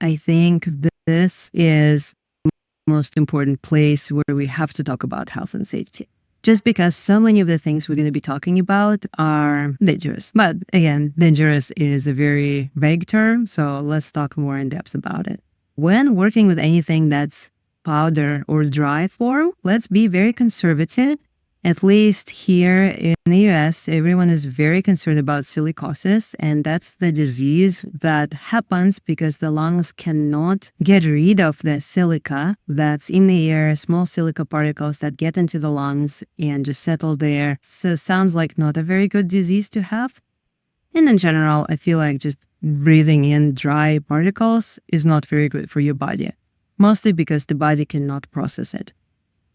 I think this is the most important place where we have to talk about health and safety. Just because so many of the things we're going to be talking about are dangerous. But again, dangerous is a very vague term, so let's talk more in depth about it. When working with anything that's powder or dry form, let's be very conservative. At least here in the US, everyone is very concerned about silicosis, and that's the disease that happens because the lungs cannot get rid of the silica that's in the air, small silica particles that get into the lungs and just settle there. So it sounds like not a very good disease to have. And in general, I feel like just breathing in dry particles is not very good for your body, mostly because the body cannot process it.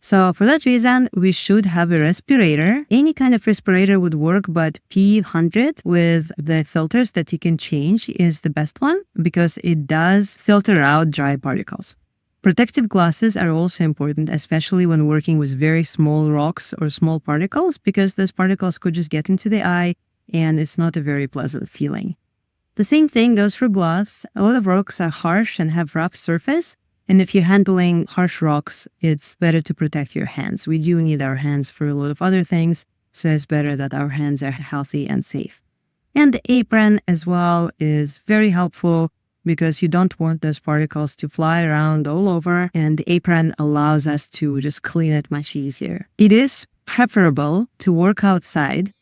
So for that reason, we should have a respirator. Any kind of respirator would work, but P100 with the filters that you can change is the best one because it does filter out dry particles. Protective glasses are also important, especially when working with very small rocks or small particles, because those particles could just get into the eye and it's not a very pleasant feeling. The same thing goes for gloves. A lot of rocks are harsh and have rough surface. And if you're handling harsh rocks, it's better to protect your hands. We do need our hands for a lot of other things, so it's better that our hands are healthy and safe. And the apron as well is very helpful because you don't want those particles to fly around all over, and the apron allows us to just clean it much easier. It is preferable to work outside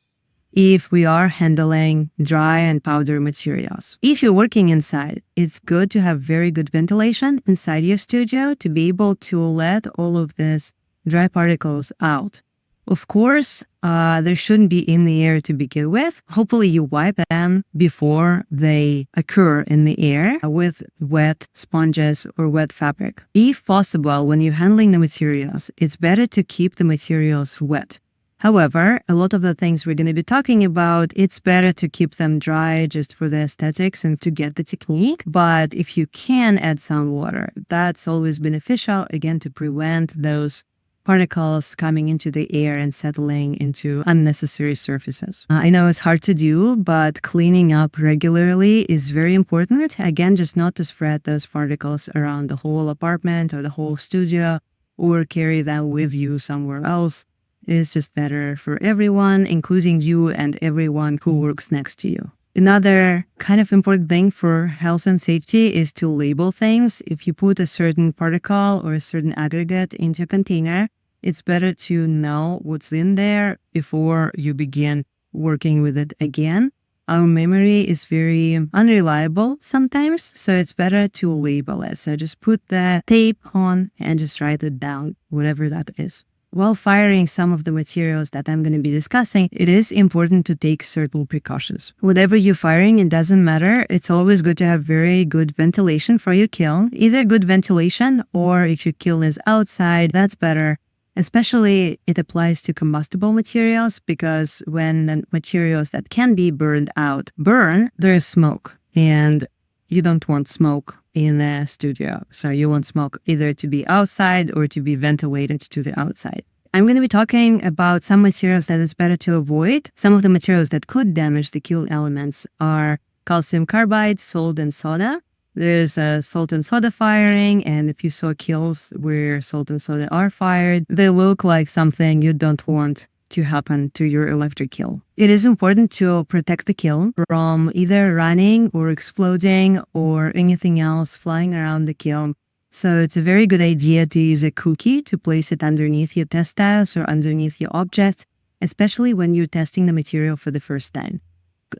if we are handling dry and powder materials. If you're working inside, it's good to have very good ventilation inside your studio to be able to let all of these dry particles out. Of course, they shouldn't be in the air to begin with. Hopefully you wipe them before they occur in the air with wet sponges or wet fabric. If possible, when you're handling the materials, it's better to keep the materials wet. However, a lot of the things we're going to be talking about, it's better to keep them dry just for the aesthetics and to get the technique. But if you can add some water, that's always beneficial, again, to prevent those particles coming into the air and settling into unnecessary surfaces. I know it's hard to do, but cleaning up regularly is very important. Again, just not to spread those particles around the whole apartment or the whole studio or carry them with you somewhere else. Is just better for everyone, including you and everyone who works next to you. Another kind of important thing for health and safety is to label things. If you put a certain particle or a certain aggregate into a container, it's better to know what's in there before you begin working with it again. Our memory is very unreliable sometimes, so it's better to label it. So just put the tape on and just write it down, whatever that is. While firing some of the materials that I'm going to be discussing, it is important to take certain precautions. Whatever you're firing, it doesn't matter. It's always good to have very good ventilation for your kiln. Either good ventilation or if your kiln is outside, that's better. Especially it applies to combustible materials because when the materials that can be burned out burn, there is smoke. And you don't want smoke in the studio. So you want smoke either to be outside or to be ventilated to the outside. I'm going to be talking about some materials that it's better to avoid. Some of the materials that could damage the kiln elements are calcium carbide, salt, and soda. There's salt and soda firing, and if you saw kilns where salt and soda are fired, they look like something you don't want to happen to your electric kiln. It is important to protect the kiln from either running or exploding or anything else flying around the kiln. So it's a very good idea to use a cookie to place it underneath your test tiles or underneath your objects, especially when you're testing the material for the first time.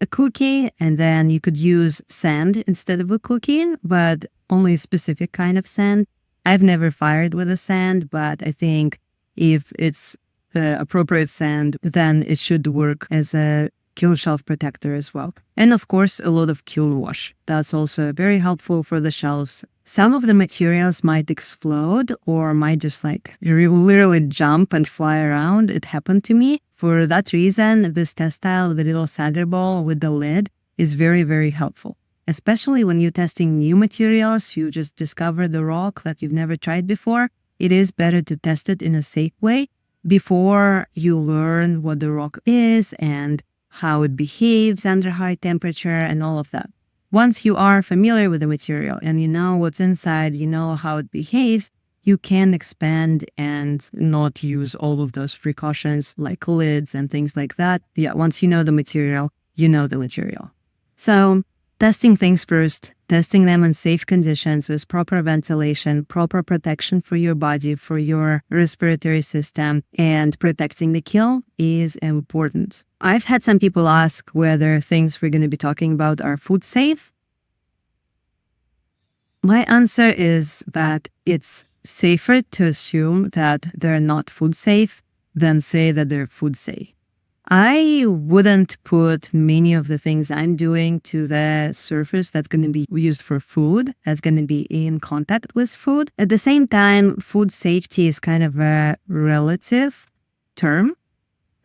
A cookie, and then you could use sand instead of a cookie, but only a specific kind of sand. I've never fired with a sand, but I think if it's the appropriate sand, then it should work as a kiln shelf protector as well. And of course, a lot of kiln wash. That's also very helpful for the shelves. Some of the materials might explode or might just literally jump and fly around. It happened to me. For that reason, this test tile, the little sagger ball with the lid, is very, very helpful. Especially when you're testing new materials, you just discover the rock that you've never tried before. It is better to test it in a safe way before you learn what the rock is and how it behaves under high temperature and all of that. once you are familiar with the material and you know what's inside, you know how it behaves, you can expand and not use all of those precautions like lids and things like that. Yeah, once you know the material, you know the material. So testing things first, testing them in safe conditions with proper ventilation, proper protection for your body, for your respiratory system, and protecting the kill is important. I've had some people ask whether things we're going to be talking about are food safe. My answer is that it's safer to assume that they're not food safe than say that they're food safe. I wouldn't put many of the things I'm doing to the surface that's going to be used for food, that's going to be in contact with food. At the same time, food safety is kind of a relative term.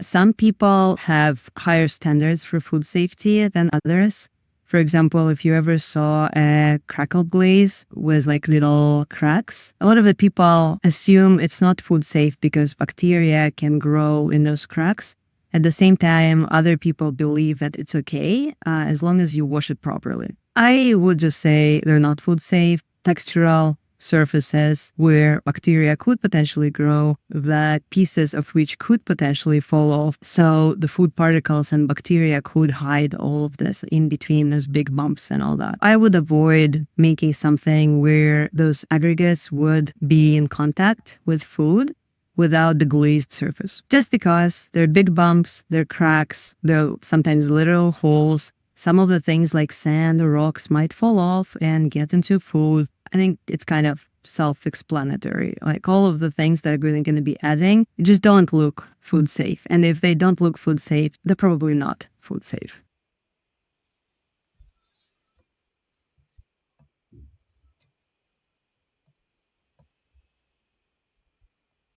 Some people have higher standards for food safety than others. For example, if you ever saw a crackle glaze with like little cracks, a lot of the people assume it's not food safe because bacteria can grow in those cracks. At the same time, other people believe that it's okay as long as you wash it properly. I would just say they're not food safe. Textural surfaces where bacteria could potentially grow, that pieces of which could potentially fall off. So the food particles and bacteria could hide all of this in between those big bumps and all that. I would avoid making something where those aggregates would be in contact with food without the glazed surface. Just because there are big bumps, there are cracks, there are sometimes literal holes. Some of the things like sand or rocks might fall off and get into food. I think it's kind of self-explanatory. Like all of the things that we're going to be adding just don't look food safe. And if they don't look food safe, they're probably not food safe.